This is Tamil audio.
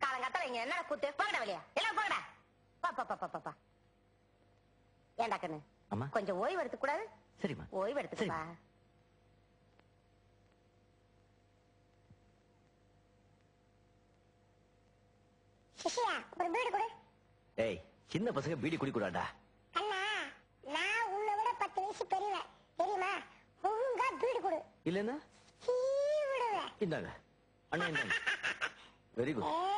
காலங்காத்தால இங்க என்ன கூத்து போகடா வெளியா எல்லாம் போகடா பாப்பா ஏண்டா கண்ணு கொஞ்சம் ஓய்வு எடுத்துக்க கூடாது? சரிம்மா ஓய்வு எடுத்துக்கப்பா. ஒரு பீடி கொடு. ஏய் சின்ன பசங்க பீடி குடிக்கூடாடா. அண்ணா நான் உன்னை விட 10 வயசு பெரியவன் தெரியுமா? ஒழுங்கா பீடி கொடு. இல்லன்னா விடுவேன். இந்தாங்க அண்ணா இந்தாங்க. Very good.